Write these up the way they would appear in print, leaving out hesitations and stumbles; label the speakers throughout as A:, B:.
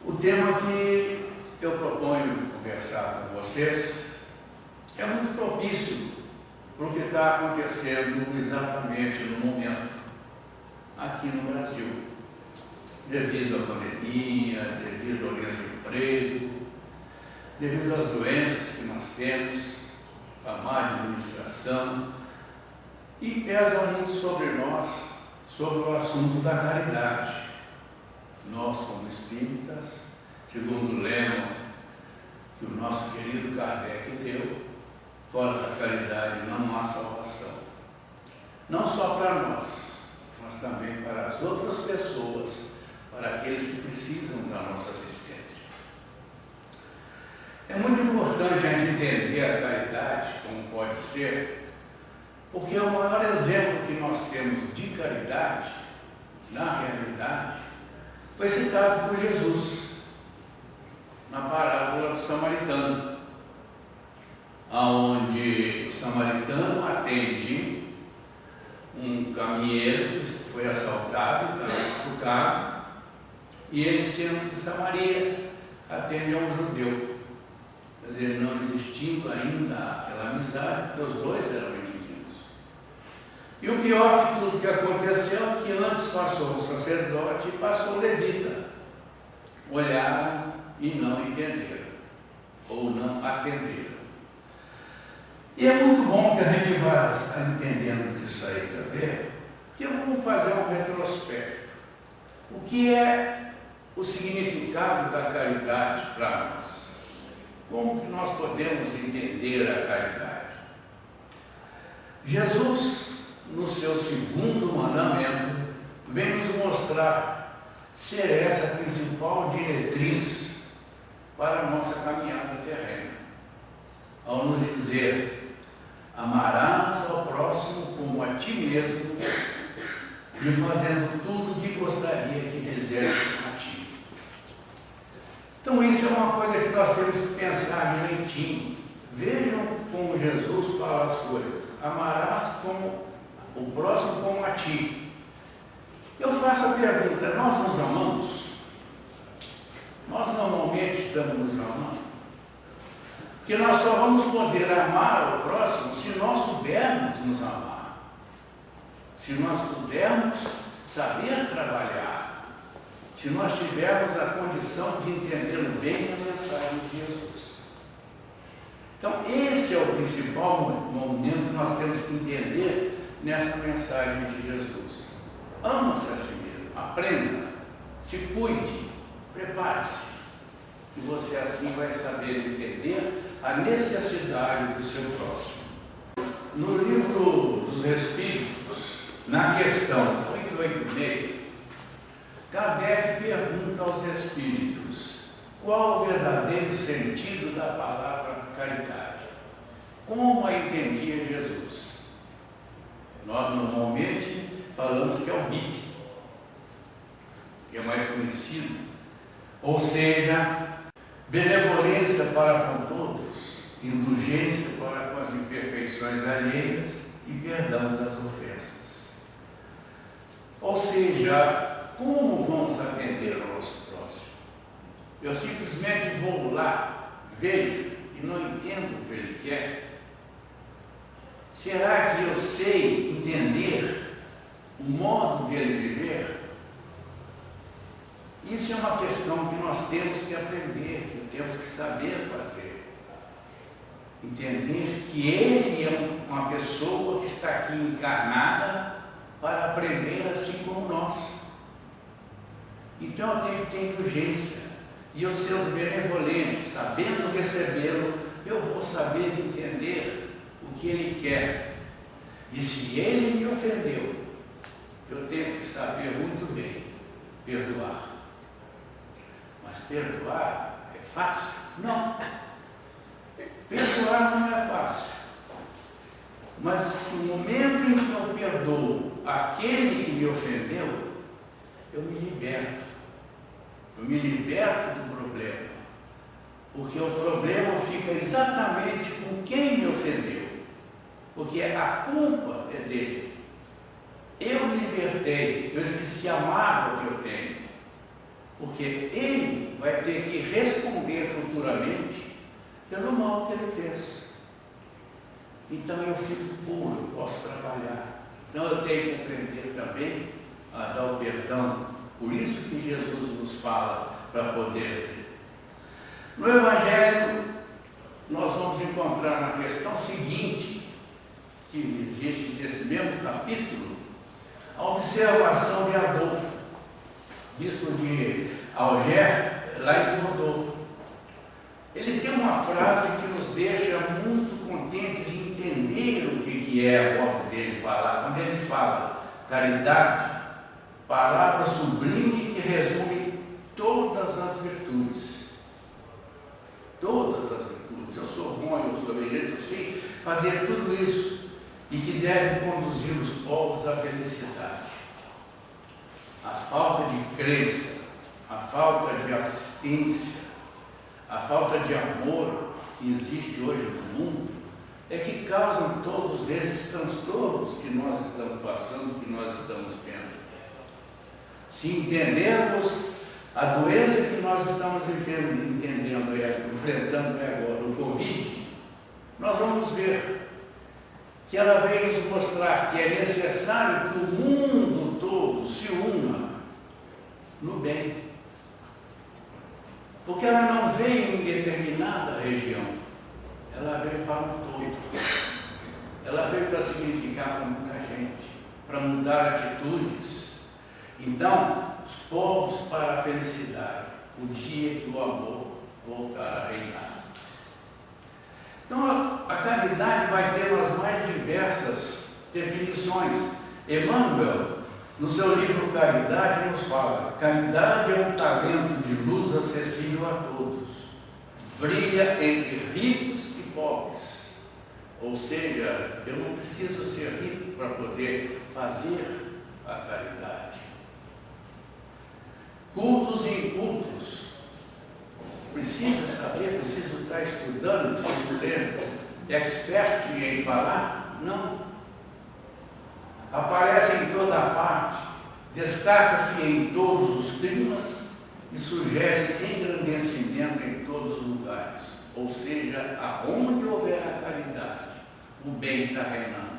A: O tema que eu proponho conversar com vocês é muito propício para o que está acontecendo exatamente no momento aqui no Brasil, devido à pandemia, devido ao desemprego, devido às doenças que nós temos, a má administração, e pesa muito sobre nós, sobre o assunto da caridade. Nós, como espíritas, segundo o lema que o nosso querido Kardec deu, fora da caridade não há salvação. Não só para nós, mas também para as outras pessoas, para aqueles que precisam da nossa assistência. É muito importante a gente entender a caridade, como pode ser, porque o maior exemplo que nós temos de caridade, na realidade, foi citado por Jesus, na parábola do samaritano, onde o samaritano atende um caminheiro que foi assaltado, está machucado, e ele, sendo de Samaria, atende a um judeu. Quer dizer, não existindo ainda aquela amizade, porque os dois eram inimigos. E o pior de tudo que aconteceu é que antes passou o sacerdote e passou o levita. Olharam e não entenderam, ou não atenderam. E é muito bom que a gente vá entendendo disso aí também, que vamos fazer um retrospecto. O que é o significado da caridade para nós? Como que nós podemos entender a caridade? Jesus, no seu segundo mandamento, vem nos mostrar ser essa a principal diretriz para a nossa caminhada terrena. Ao nos dizer, amarás ao próximo como a ti mesmo, e fazendo tudo o que gostaria que fizesse a ti. Então isso é uma coisa que nós temos que pensar direitinho. Vejam como Jesus fala as coisas. Amarás como o próximo como a ti. Eu faço a pergunta, nós nos amamos? Nós normalmente estamos nos amando? Porque nós só vamos poder amar o próximo se nós soubermos nos amar. Se nós pudermos saber trabalhar. Se nós tivermos a condição de entender bem a mensagem de Jesus. Então, esse é o principal momento que nós temos que entender nessa mensagem de Jesus. Ama-se a si mesmo, aprenda, se cuide, prepare-se. E você assim vai saber entender a necessidade do seu próximo. No livro dos Espíritos, na questão 886, Kardec pergunta aos Espíritos qual o verdadeiro sentido da palavra caridade. Como a entendia Jesus? Nós normalmente falamos que é o BIP, que é mais conhecido, ou seja, benevolência para com todos, indulgência para com as imperfeições alheias e perdão das ofensas. Ou seja, como vamos atender ao nosso próximo? Eu simplesmente vou lá, vejo e não entendo o que ele quer? Será que eu sei entender o modo dele viver? Isso é uma questão que nós temos que aprender, que temos que saber fazer. Entender que ele é uma pessoa que está aqui encarnada para aprender assim como nós. Então eu tenho que ter indulgência. E eu sendo benevolente, sabendo recebê-lo, eu vou saber entender o que ele quer. E se ele me ofendeu, eu tenho que saber muito bem perdoar. Mas perdoar é fácil? Não. Perdoar não é fácil. Mas no momento em que eu perdoo aquele que me ofendeu, eu me liberto. Eu me liberto do problema. Porque o problema fica exatamente com quem me ofendeu. Porque a culpa é dele. Eu me libertei, eu esqueci a mágoa que eu tenho. porque ele vai ter que responder futuramente pelo mal que ele fez. Então eu fico puro, posso trabalhar. Então eu tenho que aprender também a dar o perdão. Por isso que Jesus nos fala para poder. No Evangelho, nós vamos encontrar na questão seguinte, que existe nesse mesmo capítulo, a observação de Adolfo, bispo de Alger, lá em Bordeaux. Ele tem uma frase que nos deixa muito contentes em entender o que é o modo dele falar. Quando ele fala caridade, palavra sublime que resume todas as virtudes. Todas as virtudes. Eu sou bom, eu sou brilhante, eu sei fazer tudo isso. E que deve conduzir os povos à felicidade. A falta de crença, a falta de assistência, a falta de amor que existe hoje no mundo, é que causam todos esses transtornos que nós estamos passando, que nós estamos vendo. Se entendermos a doença que nós estamos vivendo, enfrentando agora, o Covid, nós vamos ver que ela veio nos mostrar que é necessário que o mundo todo se una no bem. Porque ela não veio em determinada região, ela veio para o todo. Ela veio para significar para muita gente, para mudar atitudes. Então, os povos para a felicidade, o dia que o amor voltar a reinar. Então, a caridade vai ter as mais diversas definições. Emmanuel, no seu livro Caridade, nos fala: caridade é um talento de luz acessível a todos. Brilha entre ricos e pobres. Ou seja, eu não preciso ser rico para poder fazer a caridade. Cultos e incultos. Precisa saber, preciso estar estudando, preciso ler, expert em falar? Não. Aparece em toda parte, destaca-se em todos os climas e sugere engrandecimento em todos os lugares. Ou seja, aonde houver a caridade, o bem está reinando.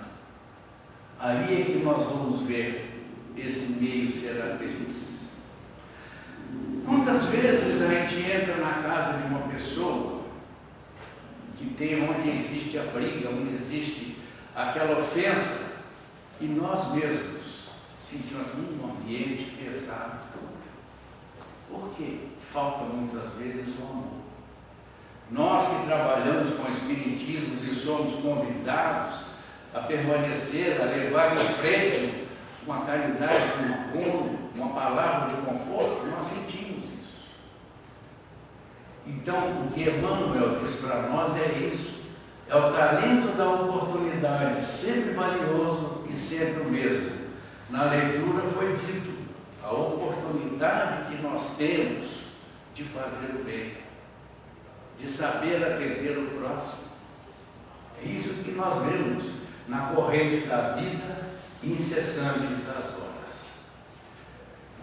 A: Aí é que nós vamos ver esse meio será feliz. Quantas vezes a gente entra na casa de uma pessoa que tem onde existe a briga, onde existe aquela ofensa, e nós mesmos sentimos assim, um ambiente pesado. Por quê? Falta muitas vezes o amor. Nós que trabalhamos com espiritismos e somos convidados a permanecer, a levar em frente uma caridade, um apoio, uma palavra de conforto, nós sentimos isso. Então, o que Emmanuel diz para nós é isso. É o talento da oportunidade, sempre valioso e sempre o mesmo. Na leitura foi dito, a oportunidade que nós temos de fazer o bem, de saber atender o próximo. É isso que nós vemos na corrente da vida incessante das horas.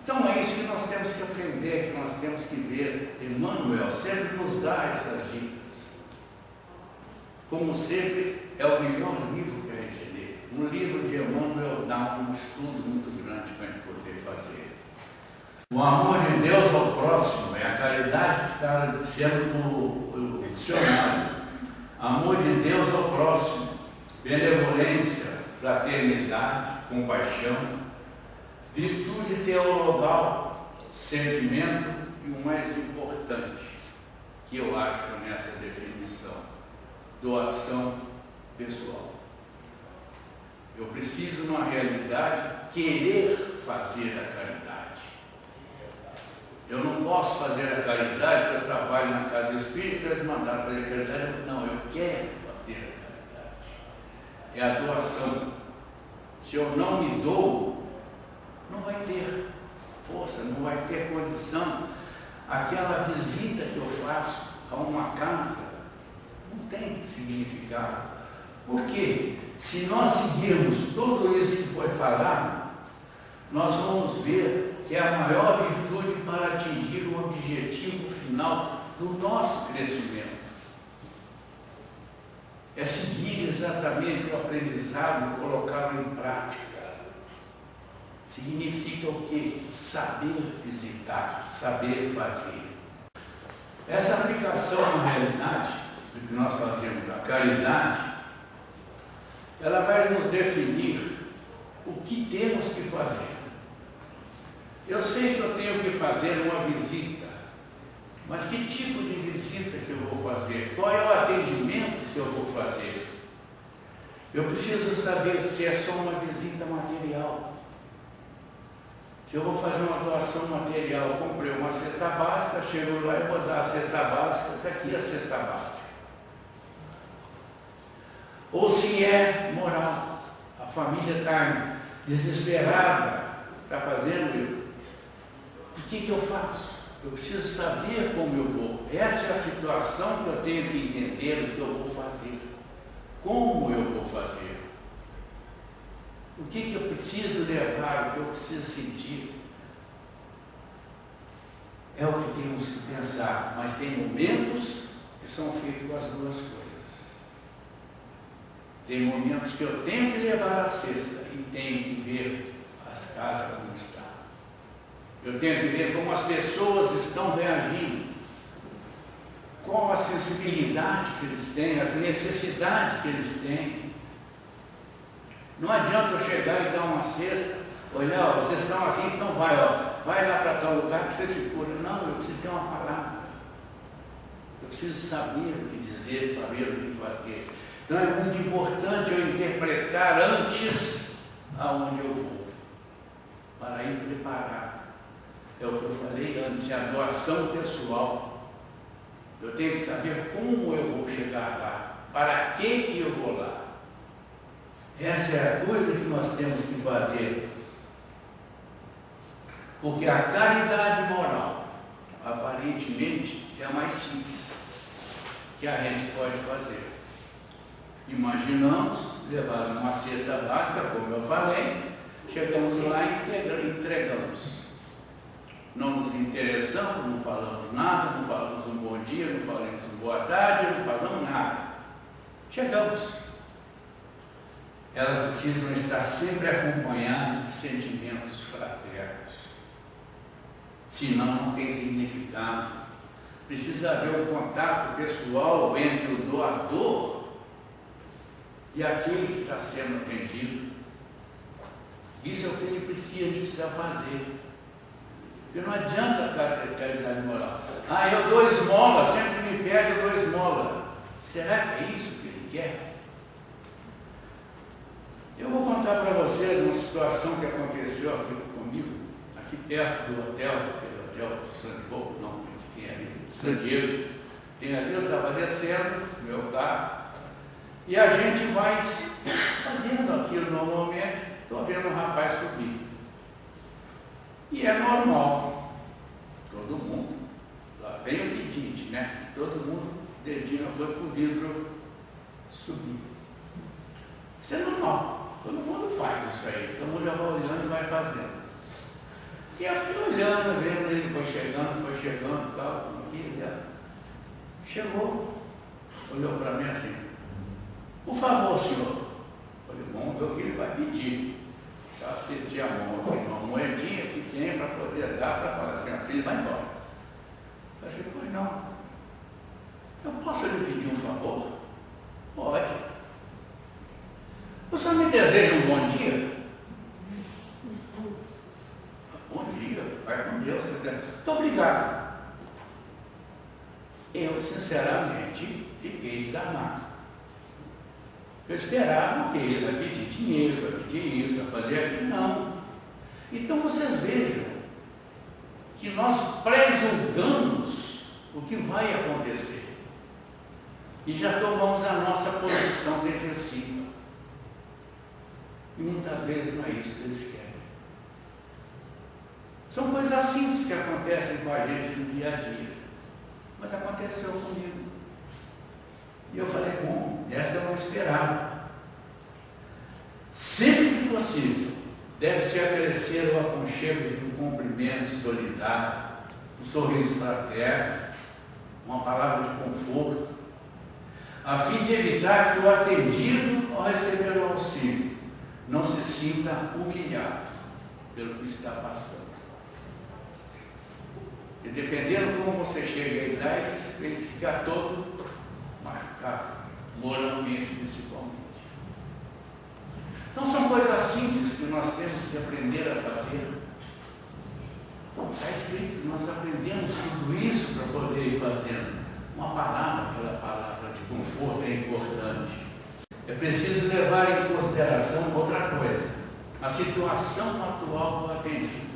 A: Então é isso que nós temos que aprender, que nós temos que ver. Emmanuel sempre nos dá essas dicas. Como sempre, é o melhor livro que a gente lê. Um livro de Emmanuel dá um estudo muito grande para a gente poder fazer. O amor de Deus ao próximo é a caridade que está sendo o dicionário. Amor de Deus ao próximo, benevolência, fraternidade, compaixão, virtude teologal, sentimento e o mais importante que eu acho nessa definição, doação pessoal. Eu preciso, na realidade, querer fazer a caridade. Eu não posso fazer a caridade porque eu trabalho na casa espírita e mandar fazer a caridade. Não, eu quero fazer a caridade. É a doação. Se eu não me dou, não vai ter força, não vai ter condição. Aquela visita que eu faço a uma casa não tem significado. Por quê? Se nós seguirmos tudo isso que foi falado, nós vamos ver que é a maior virtude para atingir o objetivo final do nosso crescimento. É seguir exatamente o aprendizado e colocá-lo em prática. Significa o quê? Saber visitar, saber fazer. Essa aplicação na realidade, do que nós fazemos da caridade, ela vai nos definir o que temos que fazer. Eu sei que eu tenho que fazer uma visita, mas que tipo de visita que eu vou fazer? Qual é o atendimento que eu vou fazer? Eu preciso saber se é só uma visita material. Se eu vou fazer uma doação material, comprei uma cesta básica, chego lá e vou dar a cesta básica, está aqui a cesta básica. Ou se é moral, a família está desesperada, está fazendo, o que eu faço? Eu preciso saber como eu vou. Essa é a situação que eu tenho que entender o que eu vou fazer. Como eu vou fazer. O que eu preciso levar, o que eu preciso sentir. É o que temos que pensar, mas tem momentos que são feitos as duas coisas. Tem momentos que eu tenho que levar a cesta e tenho que ver as casas como estão. Eu tenho que ver como as pessoas estão reagindo, qual a sensibilidade que eles têm, as necessidades que eles têm. Não adianta eu chegar e dar uma cesta, olha, ó, vocês estão assim, então vai lá para tal lugar que você se cura. Não, eu preciso ter uma palavra. Eu preciso saber o que dizer, saber o que fazer. Então é muito importante eu interpretar antes aonde eu vou, para ir preparado. É o que eu falei antes, é a doação pessoal. Eu tenho que saber como eu vou chegar lá, para que eu vou lá. Essa é a coisa que nós temos que fazer. Porque a caridade moral, aparentemente, é a mais simples que a gente pode fazer. Imaginamos levar uma cesta básica, como eu falei, chegamos lá e entregamos. Não nos interessamos, não falamos nada, não falamos um bom dia, não falamos um boa tarde, não falamos nada. Chegamos. Elas precisam estar sempre acompanhadas de sentimentos fraternos. Senão não tem significado. Precisa haver um contato pessoal entre o doador e aquele que está sendo atendido. Isso é o que a gente precisa fazer. Porque não adianta a caridade moral. Eu dou esmola, sempre que me pede eu dou esmola. Será que é isso que ele quer? Eu vou contar para vocês uma situação que aconteceu aqui comigo, aqui perto do hotel, aquele hotel San Diego, não, que tem ali, San Diego. Tem ali, eu estava descendo, meu carro, e a gente vai fazendo aquilo normalmente, estou vendo um rapaz subir. E é normal, todo mundo, lá vem o pedinte, né? Todo mundo, dedinho foi para o vidro subir. Isso é normal. Todo mundo faz isso aí, todo mundo já vai olhando e vai fazendo. E eu fiquei olhando, vendo ele, foi chegando e tal, aqui, chegou, olhou para mim assim, por favor, senhor. Falei, vamos ver o que ele vai pedir. Já pedi a mão aqui, uma moedinha que tem para poder dar, para falar assim, ele vai embora. Eu falei, pois não. Eu posso lhe pedir um favor? Pode. O senhor me deseja um bom dia? Bom dia, vai com Deus. Muito obrigado. Eu, sinceramente, fiquei desarmado. Eu esperava que ele vai pedir dinheiro, vai pedir isso, vai fazer aquilo. Não. Então vocês vejam que nós pré-julgamos o que vai acontecer. E já tomamos a nossa posição defensiva. E muitas vezes não é isso que eles querem. São coisas simples que acontecem com a gente no dia a dia. Mas aconteceu comigo. E eu falei, bom, essa eu não esperava. Sempre que possível, deve-se acrescer o aconchego de um cumprimento solidário, um sorriso fraterno, uma palavra de conforto, a fim de evitar que o atendido, ao receber o auxílio, não se sinta humilhado pelo que está passando. E dependendo como você chega à idade, ele fica todo machucado, moralmente principalmente. Então são coisas simples que nós temos que aprender a fazer. Está escrito, nós aprendemos tudo isso para poder ir fazendo. Uma palavra, aquela palavra de conforto é importante. É preciso levar em consideração outra coisa, a situação atual do atendido.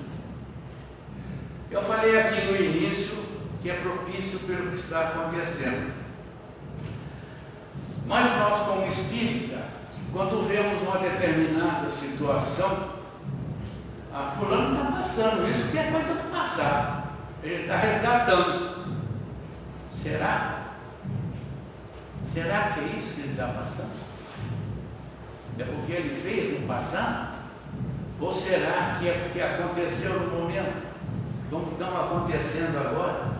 A: Eu falei aqui no início que é propício pelo que está acontecendo. Mas nós, como espírita, quando vemos uma determinada situação, fulano está passando isso, que é coisa do passado. Ele está resgatando. Será? Será que é isso que ele está passando? É porque ele fez no passado? Ou será que é porque aconteceu no momento? Como estão acontecendo agora?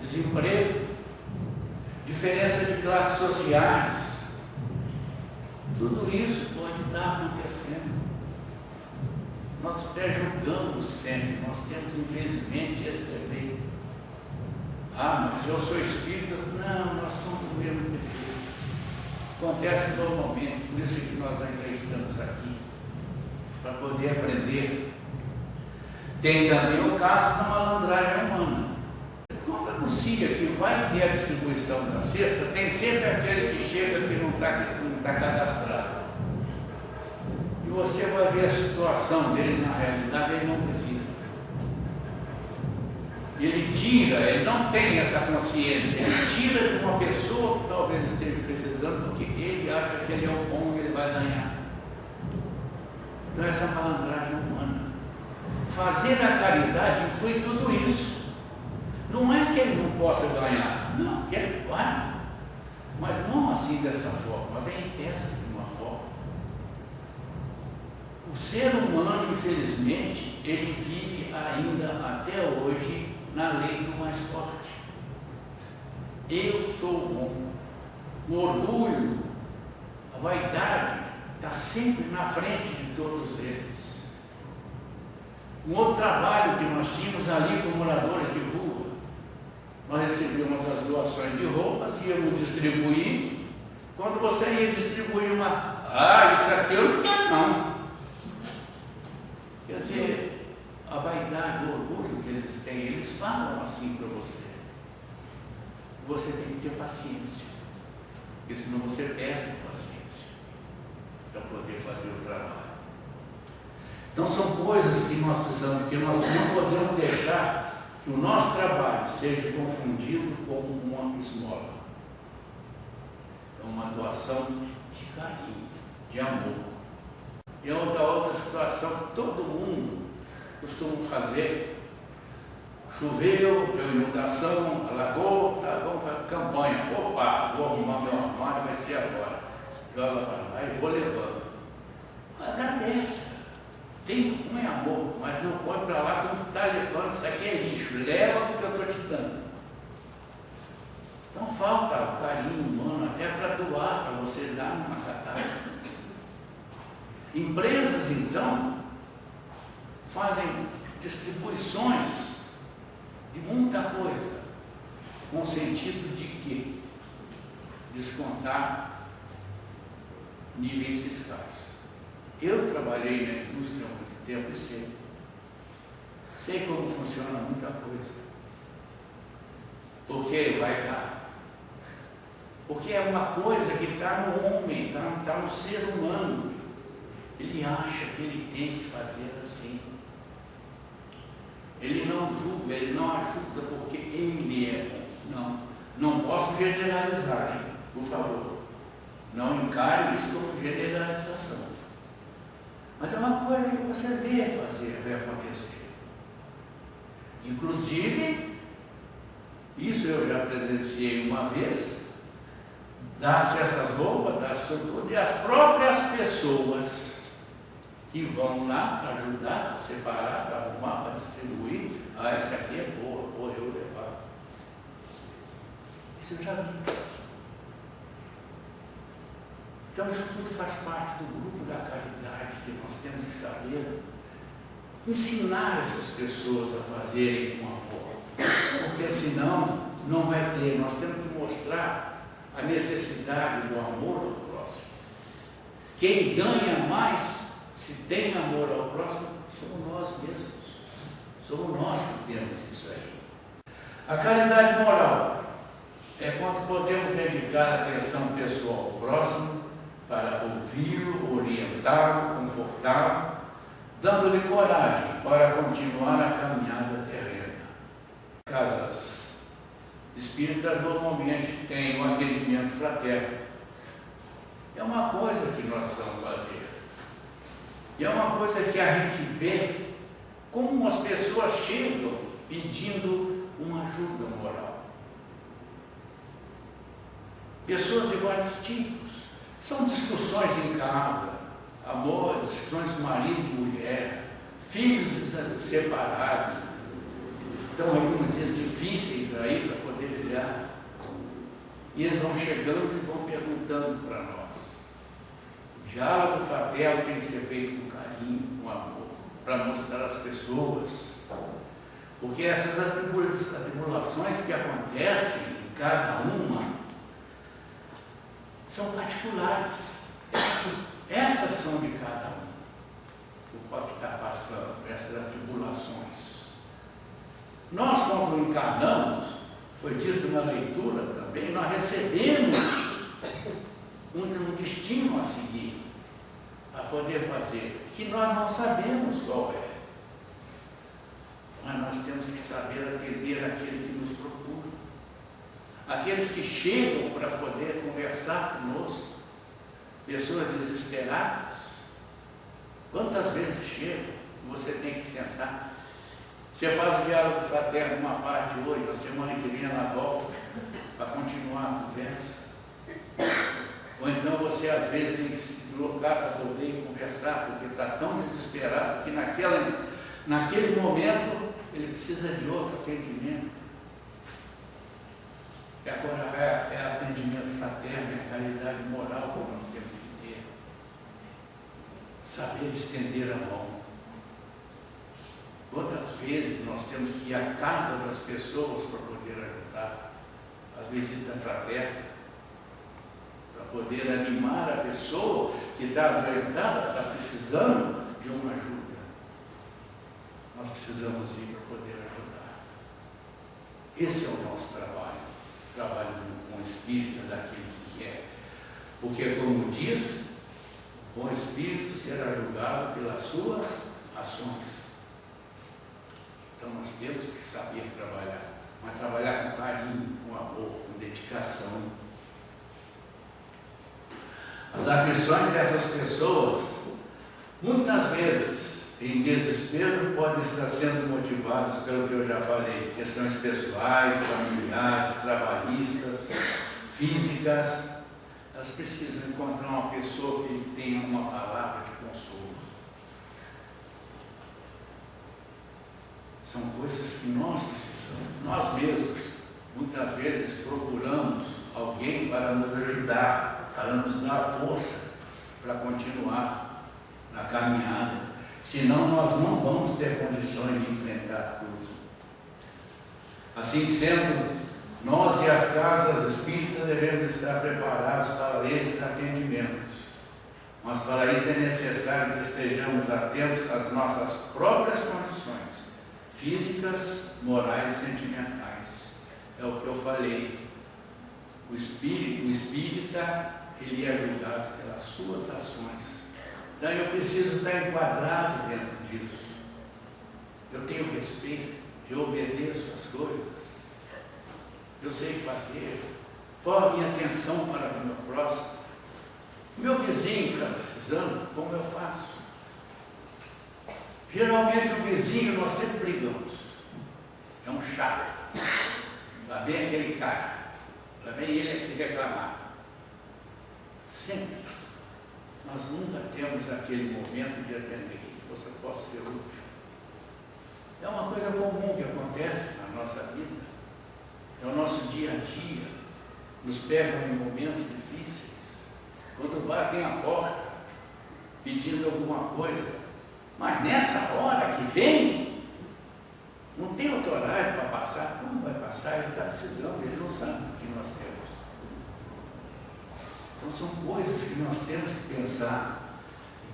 A: Desemprego, diferença de classes sociais, tudo isso pode estar acontecendo. Nós pré-julgamos sempre, nós temos infelizmente esse defeito. Mas eu sou espírita. Não, nós somos o mesmo defeito. Acontece normalmente, por isso que nós ainda estamos aqui, para poder aprender. Tem também o caso da malandragem humana. Quando anuncia que vai ter a distribuição da cesta, tem sempre aquele que chega que não está cadastrado. E você vai ver a situação dele, na realidade, ele não precisa. Ele não tem essa consciência, ele tira de uma pessoa que talvez esteja precisando, porque ele acha que ele é o bom e ele vai ganhar. Então essa é a malandragem humana. Fazer a caridade inclui tudo isso. Não é que ele não possa ganhar, não, que ele vai, mas não assim dessa forma, vem essa de uma forma. O ser humano, infelizmente, ele vive ainda até hoje na lei do mais forte. Eu sou bom. O orgulho, a vaidade, está sempre na frente de todos eles. Um outro trabalho que nós tínhamos ali com moradores de rua, nós recebemos as doações de roupas, íamos distribuir. Quando você ia distribuir isso aqui eu não quero não. Quer dizer, a vaidade, o orgulho que eles têm, eles falam assim para você. Você tem que ter paciência, porque senão você perde a paciência para poder fazer o trabalho. Então são coisas que nós precisamos, que nós não podemos deixar que o nosso trabalho seja confundido com uma esmola. É uma doação de carinho, de amor. E outra situação que todo mundo costuma fazer: choveu, deu inundação, alagou, vamos fazer campanha. Opa, vou arrumar meu armário, vai ser agora. Joga para lá e vou levando. Agradece. Não é amor, mas não pode para lá como está levando, isso aqui é lixo, leva o que eu estou te dando. Então falta o carinho humano até para doar, para você dar uma catástrofe. Empresas, então, fazem distribuições de muita coisa, com o sentido de quê? Descontar níveis fiscais. Eu trabalhei na indústria há muito tempo e sei como funciona muita coisa. Porque vai dar. Porque é uma coisa que está no homem, está no ser humano. Ele acha que ele tem que fazer assim. Ele não julga, ele não ajuda porque ele é bom. Não posso generalizar, hein? Por favor. Não encare isso como generalização. Mas é uma coisa que você vê vai acontecer. Inclusive, isso eu já presenciei uma vez, dá-se essas roupas, dá-se tudo, e as próprias pessoas que vão lá para ajudar, para separar, para arrumar, para distribuir. Ah, essa aqui é boa, vou eu levar. Isso eu já vi. Então isso tudo faz parte do grupo da caridade, que nós temos que saber ensinar essas pessoas a fazerem com amor. Porque senão não vai ter. Nós temos que mostrar a necessidade do amor ao próximo. Quem ganha mais, se tem amor ao próximo, somos nós mesmos. Somos nós que temos isso aí. A caridade moral é quando podemos dedicar atenção pessoal ao próximo para ouvi-lo, orientá-lo, confortá-lo, dando-lhe coragem para continuar a caminhada terrena. Casas espíritas normalmente têm um atendimento fraterno. É uma coisa que nós precisamos fazer. E é uma coisa que a gente vê como as pessoas chegam pedindo uma ajuda moral. Pessoas de vários tipos. São discussões em casa, amor, discussões de marido e mulher, filhos separados, estão alguns dias difíceis aí para poder criar. E eles vão chegando e vão perguntando para nós. O diálogo fraterno tem que ser feito com carinho, com amor, para mostrar às pessoas. Porque essas atribulações que acontecem em cada uma são particulares. Essas são de cada um. O que está passando, essas atribulações. Nós, quando encarnamos, foi dito na leitura também, nós recebemos um destino a seguir, a poder fazer, que nós não sabemos qual é. Mas nós temos que saber atender aquele que nos procura, aqueles que chegam para poder conversar conosco, pessoas desesperadas. Quantas vezes chegam, você tem que sentar. Você faz o diálogo fraterno uma parte hoje, na semana que vem ela volta para continuar a conversa. Ou então você às vezes tem que se deslocar para poder conversar, porque está tão desesperado que naquele momento ele precisa de outro atendimento. E agora é atendimento fraterno, é a caridade moral que nós temos que ter. Saber estender a mão. Quantas vezes nós temos que ir à casa das pessoas para poder ajudar, as visitas fraternas, para poder animar a pessoa que está adoentada, está precisando de uma ajuda. Nós precisamos ir para poder ajudar. Esse é o nosso trabalho com o espírito daquele que quer. Porque, como diz, o bom espírito será julgado pelas suas ações. Então nós temos que saber trabalhar, mas trabalhar com carinho, com amor, com dedicação. As aflições dessas pessoas, muitas vezes, em desespero, podem estar sendo motivadas pelo que eu já falei, questões pessoais, familiares, trabalhistas, físicas. Elas precisam encontrar uma pessoa que tenha uma palavra de consolo. São coisas que nós precisamos, nós mesmos, muitas vezes procuramos alguém para nos ajudar, para nos dar força, para continuar na caminhada. Senão nós não vamos ter condições de enfrentar tudo. Assim sendo, nós e as casas espíritas devemos estar preparados para esses atendimentos. Mas para isso é necessário que estejamos atentos às nossas próprias condições físicas, morais e sentimentais. É o que eu falei. O espírita, ele é julgado pelas suas ações. Então eu preciso estar enquadrado dentro disso. Eu tenho respeito, eu obedeço as coisas, eu sei fazer. Qual a minha atenção para o meu próximo? O meu vizinho está precisando, como eu faço? Geralmente o vizinho nós sempre brigamos. É um chato. Lá vem aquele cara. Lá vem ele aqui reclamar. Sempre. nós nunca temos aquele momento de atender que você possa ser útil. É uma coisa comum que acontece na nossa vida, é o nosso dia a dia, nos pegam em momentos difíceis, quando batem a porta, pedindo alguma coisa, mas nessa hora que vem, não tem outro horário para passar. Como vai passar? Ele está precisando, ele não sabe o que nós temos. Então são coisas que nós temos que pensar.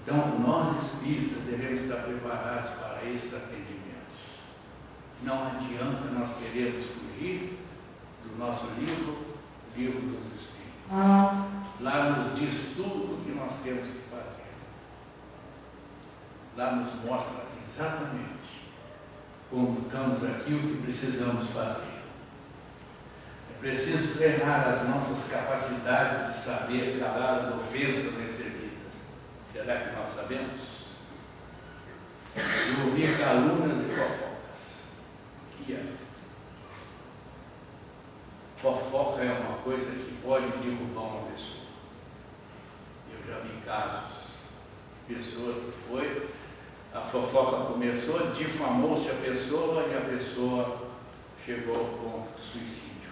A: Então nós espíritas devemos estar preparados para esses atendimentos. Não adianta nós querermos fugir do nosso livro dos Espíritos. Lá nos diz tudo o que nós temos que fazer. Lá nos mostra exatamente como estamos aqui, o que precisamos fazer. É preciso treinar as nossas capacidades de saber calar as ofensas recebidas. Será que nós sabemos? De ouvir calúnias e fofocas. E aí? Fofoca é uma coisa que pode derrubar uma pessoa. Eu já vi casos de pessoas que a fofoca começou, difamou-se a pessoa e a pessoa chegou ao ponto de suicídio.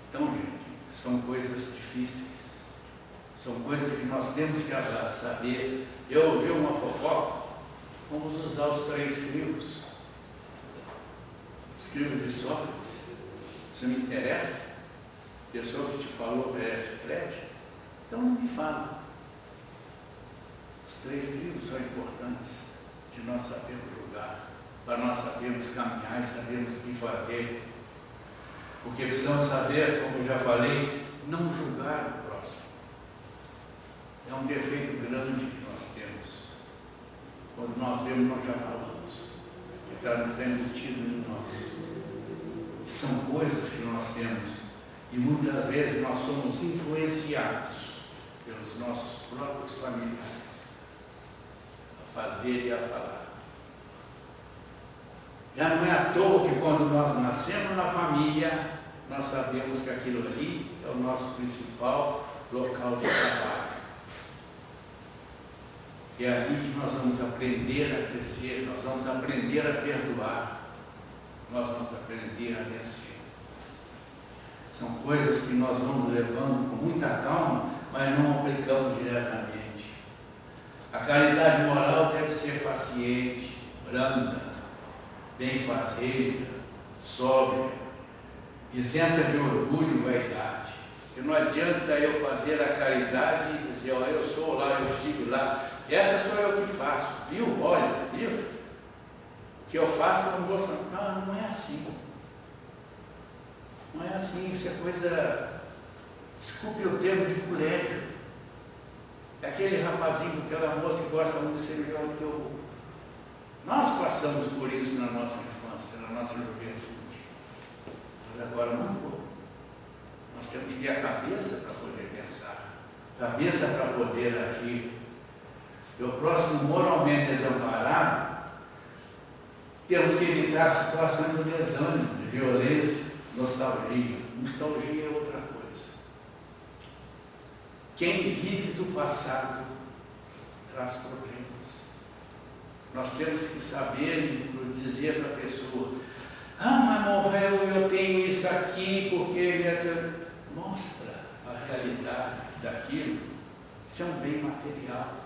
A: Então, gente, são coisas difíceis. São coisas que nós temos que saber. Eu ouvi uma fofoca, vamos usar os 3 livros. Os livros de Sócrates. Isso me interessa? A pessoa que te falou merece crédito? Então não me fala. Os 3 livros são importantes de nós sabermos julgar, para nós sabermos caminhar e sabermos o que fazer. Porque precisamos saber, como eu já falei, não julgar o próximo. É um defeito grande que nós temos. Quando nós vemos, nós já falamos. Que está embutido em nós. E são coisas que nós temos. E muitas vezes nós somos influenciados pelos nossos próprios familiares a fazer e a falar. Já não é à toa que quando nós nascemos na família, nós sabemos que aquilo ali é o nosso principal local de trabalho. É ali que nós vamos aprender a crescer, nós vamos aprender a perdoar, nós vamos aprender a vencer. São coisas que nós vamos levando com muita calma, mas não aplicamos diretamente. A caridade moral deve ser paciente, branda, benfazeja, sóbria, isenta de orgulho e vaidade. Porque não adianta eu fazer a caridade e dizer, ó, eu sou lá, eu estive lá, essa sou eu que faço, viu? Olha, viu? O que eu faço eu não gosto. Não, não é assim. Não é assim, isso é coisa, desculpe o termo, de colégio. É aquele rapazinho, aquela moça que gosta muito de ser melhor do que o outro. Nós passamos por isso na nossa infância, na nossa juventude. Mas agora não vou. Nós temos que ter a cabeça para poder pensar, cabeça para poder agir. E o próximo moralmente desamparado, temos que evitar situações de desânimo, de violência, nostalgia. Nostalgia é outra coisa. Quem vive do passado traz problemas. Nós temos que saber dizer para a pessoa, mas morreu, eu tenho isso aqui, porque ele mostra a realidade daquilo. Isso é um bem material.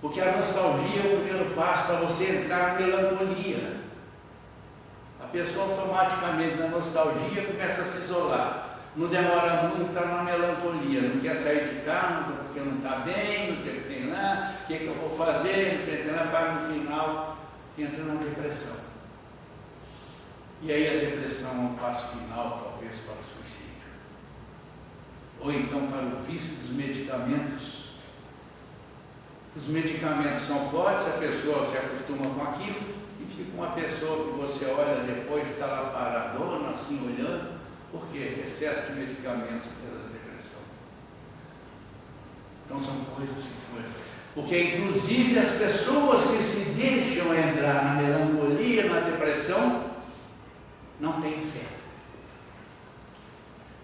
A: Porque a nostalgia é o primeiro passo para você entrar na melancolia. A pessoa automaticamente na nostalgia começa a se isolar. Não demora muito, está na melancolia, não quer sair de casa porque não está bem, não sei o que tem lá, o que eu vou fazer, não sei o que tem lá, para no final entra na depressão. E aí a depressão é um passo final, talvez, para o suicídio. Ou então para o vício dos medicamentos. Os medicamentos são fortes, a pessoa se acostuma com aquilo e fica uma pessoa que você olha depois, está lá paradona, assim, olhando. Por quê? Excesso de medicamentos pela depressão. Então são coisas que foram. Porque inclusive as pessoas que se deixam entrar na melancolia, na depressão, não têm fé.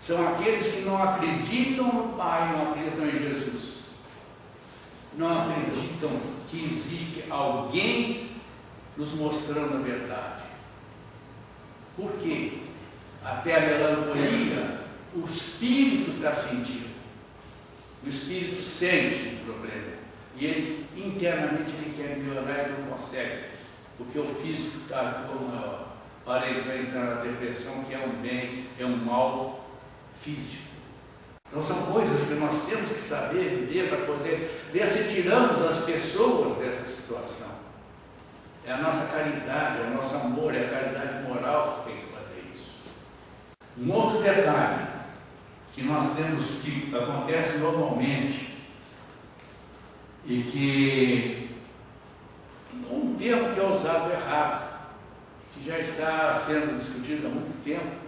A: São aqueles que não acreditam no Pai, não acreditam em Jesus. Não acreditam que existe alguém nos mostrando a verdade. Por quê? Até a melancolia, o espírito está sentindo. O espírito sente o problema. E ele, internamente, ele quer melhorar e não consegue. Porque o físico está como parei para entrar na depressão, que é um bem, é um mal físico. Então são coisas que nós temos que saber viver para poder ver se tiramos as pessoas dessa situação. É a nossa caridade, é o nosso amor, é a caridade moral que tem que fazer isso. Um outro detalhe que nós temos, que acontece normalmente, e que um termo que é usado errado, que já está sendo discutido há muito tempo,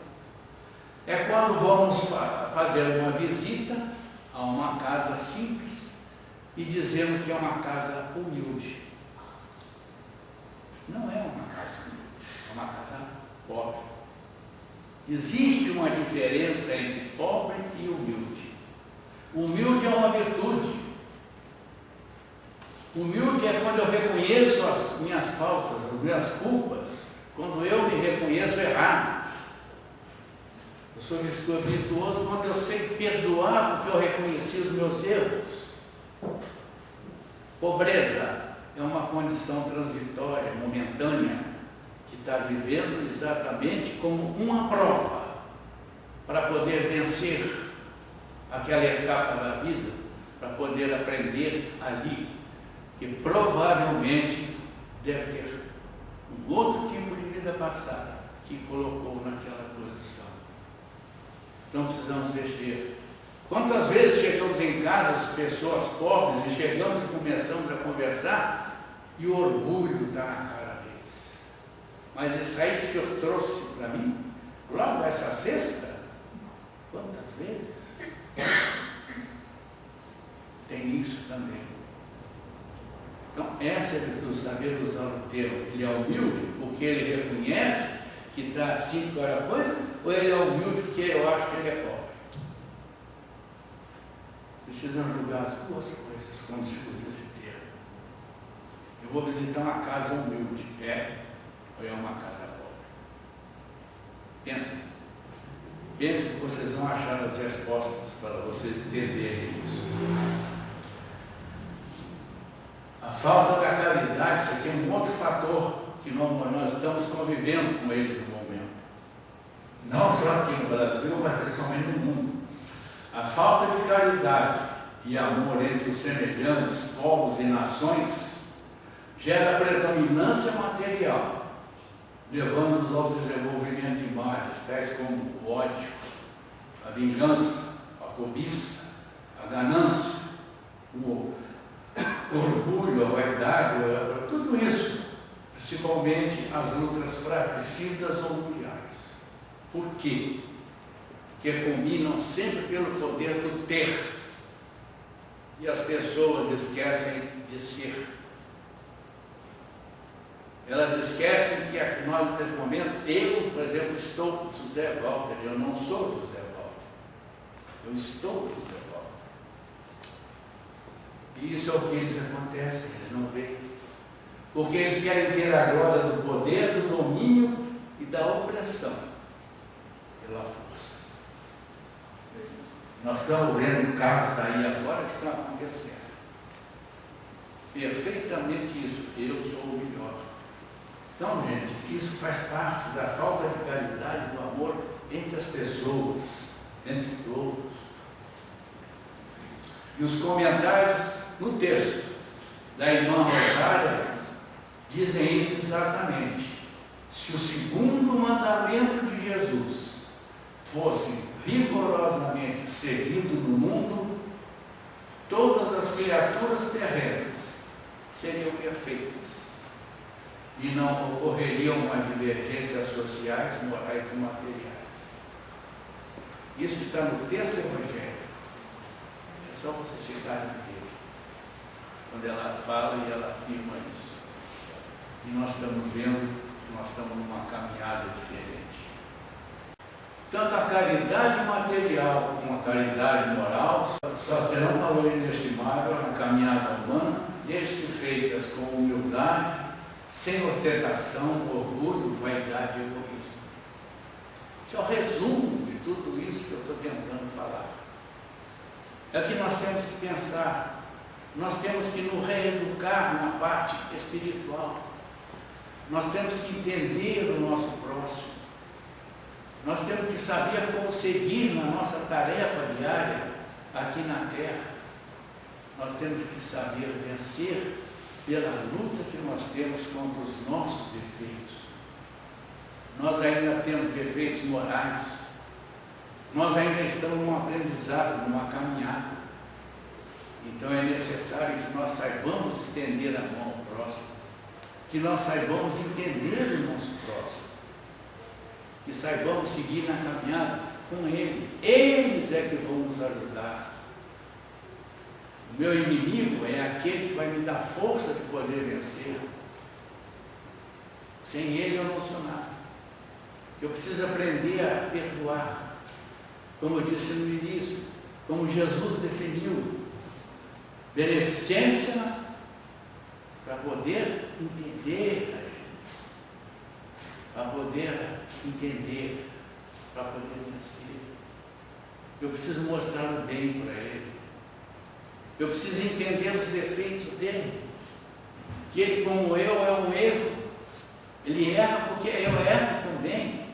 A: é quando vamos fazer uma visita a uma casa simples e dizemos que é uma casa humilde. Não é uma casa humilde, é uma casa pobre. Existe uma diferença entre pobre e humilde. Humilde é uma virtude. Humilde é quando eu reconheço as minhas faltas, as minhas culpas, quando eu me reconheço errado. Eu sou virtuoso quando eu sei perdoar porque eu reconheci os meus erros. Pobreza é uma condição transitória, momentânea, que está vivendo exatamente como uma prova para poder vencer aquela etapa da vida, para poder aprender ali, que provavelmente deve ter um outro tipo de vida passada que colocou naquela posição. Então precisamos ver. Quantas vezes chegamos em casa, as pessoas pobres, e chegamos e começamos a conversar, e o orgulho está na cara deles. Mas isso aí que o Senhor trouxe para mim, logo essa sexta, quantas vezes? Tem isso também. Então, essa é a virtude, saber usar o termo. Ele é humilde porque ele reconhece que está assim com a coisa, ou ele é humilde porque eu acho que ele é pobre? Precisamos julgar as duas coisas quando se usa esse termo. Eu vou visitar uma casa humilde, ou é uma casa pobre? Pensem. Pensem que vocês vão achar as respostas para vocês entenderem isso. A falta da caridade, isso aqui é um outro fator que nós estamos convivendo com ele no momento. Não só aqui no Brasil, mas principalmente no mundo. A falta de caridade e amor entre os semelhantes, povos e nações, gera predominância material, levando-os ao desenvolvimento de males, tais como o ódio, a vingança, a cobiça, a ganância, o orgulho, a vaidade, tudo isso, principalmente as lutas fratricidas ou mundiais. Por quê? Porque combinam sempre pelo poder do ter, e as pessoas esquecem de ser. Elas esquecem que aqui nós, nesse momento, eu, por exemplo, estou com José Walter, eu não sou José Walter, eu estou com José Walter. E isso é o que eles acontecem, eles não veem. Porque eles querem ter a glória do poder, do domínio e da opressão pela força. Nós estamos vendo casos aí agora que estão acontecendo. Perfeitamente isso. Eu sou o melhor. Então, gente, isso faz parte da falta de caridade, do amor entre as pessoas, entre todos. E os comentários no texto da irmã Rosária dizem isso exatamente. Se o segundo mandamento de Jesus fosse rigorosamente seguido no mundo, todas as criaturas terrenas seriam perfeitas e não ocorreriam mais divergências sociais, morais e materiais. Isso está no texto evangélico. É só você chegar nele, quando ela fala e ela afirma isso. E nós estamos vendo que nós estamos numa caminhada diferente. Tanto a caridade material como a caridade moral só terão valor inestimável na caminhada humana, desde que feitas com humildade, sem ostentação, orgulho, vaidade e egoísmo. Esse é o resumo de tudo isso que eu estou tentando falar. É o que nós temos que pensar. Nós temos que nos reeducar na parte espiritual. Nós temos que entender o nosso próximo. Nós temos que saber como seguir na nossa tarefa diária aqui na Terra. Nós temos que saber vencer pela luta que nós temos contra os nossos defeitos. Nós ainda temos defeitos morais. Nós ainda estamos num aprendizado, numa caminhada. Então é necessário que nós saibamos estender a mão ao próximo, que nós saibamos entender o nosso próximo, que saibamos seguir na caminhada com ele. Eles é que vão nos ajudar. O meu inimigo é aquele que vai me dar força de poder vencer. Sem ele eu não sou nada. Eu preciso aprender a perdoar, como eu disse no início, como Jesus definiu, beneficência para poder entender a ele, para poder entender, para poder vencer. Eu preciso mostrar o bem para ele. Eu preciso entender os defeitos dele. Que ele, como eu, é um erro. Ele erra porque eu erro também.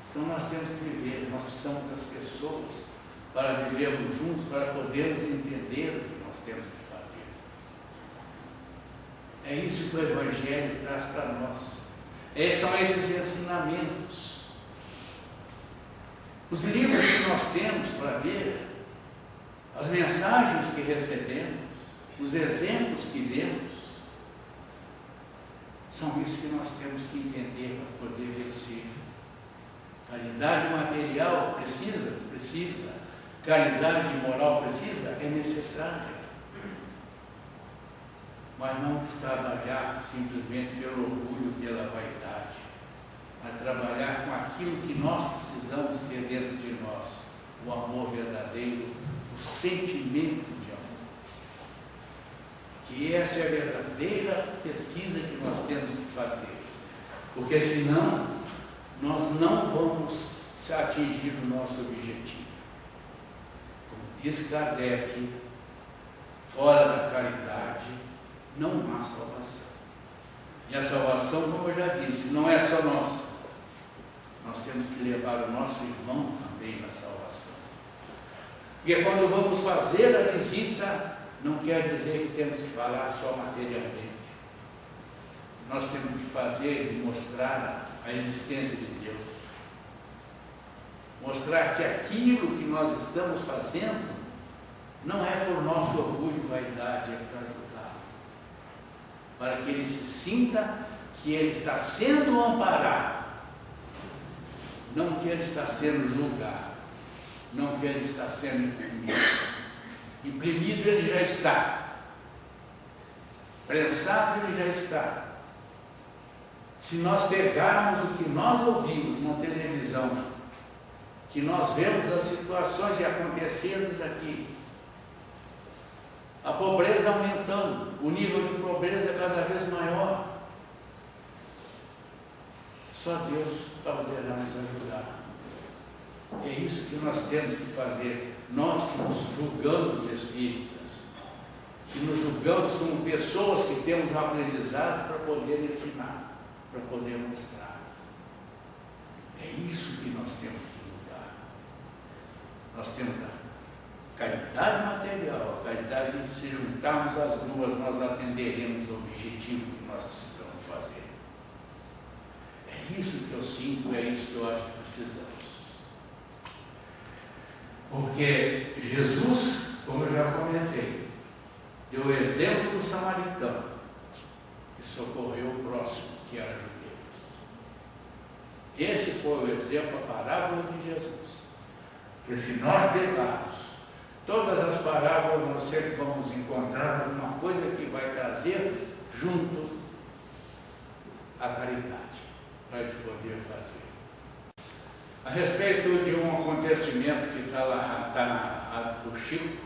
A: Então nós temos que viver, nós precisamos das pessoas para vivermos juntos, para podermos entender o que nós temos que fazer. É isso que o Evangelho traz para nós. São esses ensinamentos. Os livros que nós temos para ver, as mensagens que recebemos, os exemplos que vemos, são isso que nós temos que entender para poder vencer. Caridade material precisa. Caridade moral precisa, é necessária. Mas não trabalhar simplesmente pelo orgulho, pela vaidade, mas trabalhar com aquilo que nós precisamos ter dentro de nós, o amor verdadeiro, o sentimento de amor. Que essa é a verdadeira pesquisa que nós temos que fazer, porque senão nós não vamos atingir o nosso objetivo. Como diz Kardec, fora da caridade não há salvação. E a salvação, como eu já disse, não é só nossa. Nós temos que levar o nosso irmão também na salvação. Porque quando vamos fazer a visita, não quer dizer que temos que falar só materialmente. Nós temos que fazer e mostrar a existência de Deus. Mostrar que aquilo que nós estamos fazendo não é por nosso orgulho e vaidade, é para ajudar. Para que ele se sinta que ele está sendo amparado, não que ele está sendo julgado, não que ele está sendo imprimido. Imprimido ele já está, prensado ele já está. Se nós pegarmos o que nós ouvimos na televisão, que nós vemos as situações acontecendo aqui, a pobreza aumentando, o nível de pobreza é cada vez maior. Só Deus poderá nos ajudar. É isso que nós temos que fazer. Nós que nos julgamos espíritas, que nos julgamos como pessoas que temos um aprendizado para poder ensinar, para poder mostrar. É isso que nós temos que mudar. Nós temos a caridade material, a caridade de se juntarmos as duas, nós atenderemos o objetivo que nós precisamos fazer. É isso que eu sinto, é isso que eu acho que precisamos. Porque Jesus, como eu já comentei, deu o exemplo do samaritano, que socorreu o próximo, que era judeu. Esse foi o exemplo, a parábola de Jesus. Porque se nós pegarmos todas as parábolas, nós sempre vamos encontrar alguma coisa que vai trazer junto a caridade, para a gente poder fazer. a respeito de um acontecimento que está lá, está na arte do Chico,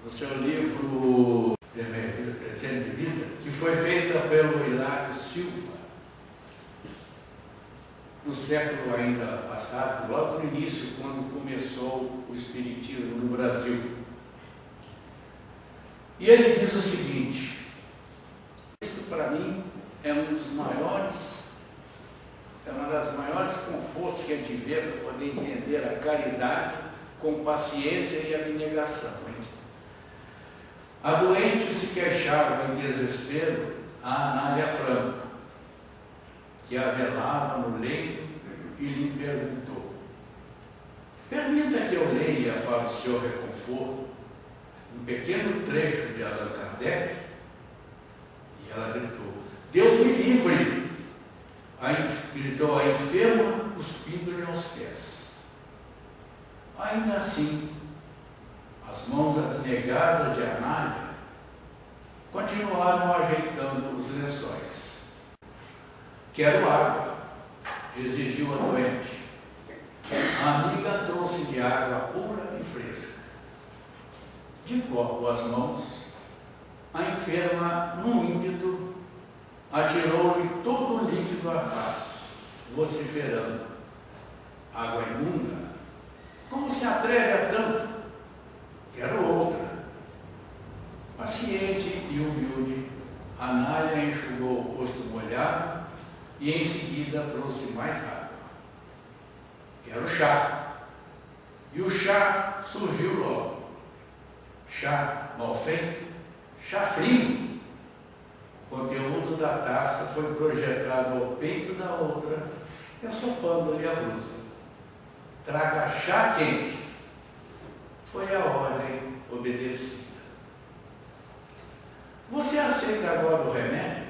A: no seu livro Presente de Vida, que foi feita pelo Hilário Silva, no século ainda passado, logo no início, quando começou o Espiritismo no Brasil. E ele diz o seguinte: isso para mim é uma das maiores confortos que a gente vê para poder entender a caridade com paciência e abnegação. A doente se queixava em desespero a Anália Franco, que a velava no leito e lhe perguntou: permita que eu leia para o seu reconforto um pequeno trecho de Allan Kardec? E ela gritou: Deus me livre! Gritou a enferma, cuspindo-lhe aos pés. Ainda assim, as mãos abnegadas de Anália continuaram ajeitando os lençóis. Quero água, exigiu a doente. A amiga trouxe-lhe água pura e fresca. De copo às mãos, a enferma, num ímpeto, atirou-lhe todo o líquido à face, vociferando: água imunda? Como se atreve a tanto? Quero outra. Paciente e humilde, Anália enxugou o rosto molhado e em seguida trouxe mais água. Quero chá. E o chá surgiu logo. Chá mal feito, chá frio. O conteúdo da taça foi projetado ao peito da outra, ensopando-lhe a blusa. Traga chá quente. Foi a ordem obedecida. Você aceita agora o remédio?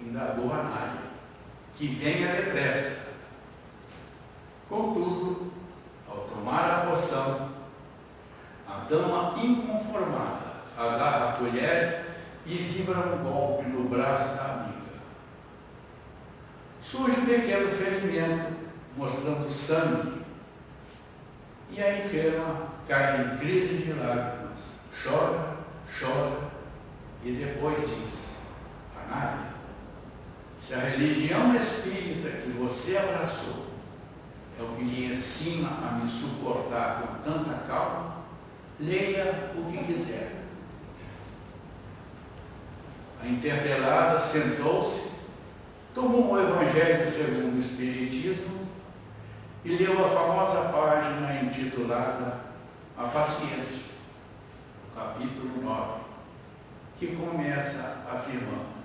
A: Indagou Anália. Que venha depressa. Contudo, ao tomar a poção, a dama inconformada agarra a colher e vibra um golpe no braço da amiga. Surge um pequeno ferimento, mostrando sangue, e a enferma cai em crise de lágrimas. Chora, chora, e depois diz: Anália, se a religião espírita que você abraçou é o que lhe ensina a me suportar com tanta calma, leia o que quiser. A interpelada sentou-se, tomou o Evangelho segundo o Espiritismo e leu a famosa página intitulada A Paciência, capítulo 9, que começa afirmando: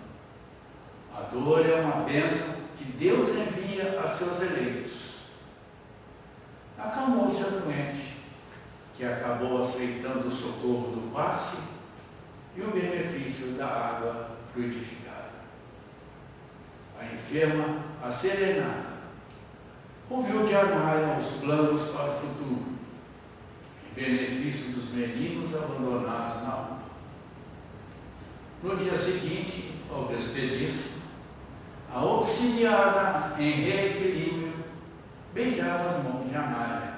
A: a dor é uma bênção que Deus envia a seus eleitos. Acalmou-se a doente, que acabou aceitando o socorro do passe e o benefício da água fluidificada. A enferma, asserenada, ouviu de Anália os planos para o futuro, em benefício dos meninos abandonados na UPA. No dia seguinte, ao despedir-se, a auxiliada em reequilíbrio beijava as mãos de Anália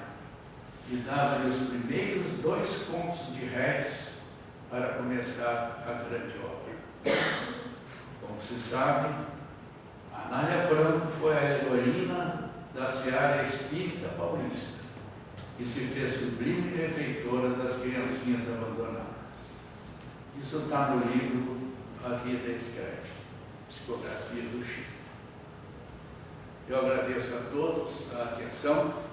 A: e dava-lhe os primeiros 2 contos de réis para começar a grande obra. Como se sabe, Anália Franco foi a heroína da seara espírita paulista, que se fez sublime benfeitora das criancinhas abandonadas. Isso está no livro A Vida Escreve, psicografia do Chico. Eu agradeço a todos a atenção.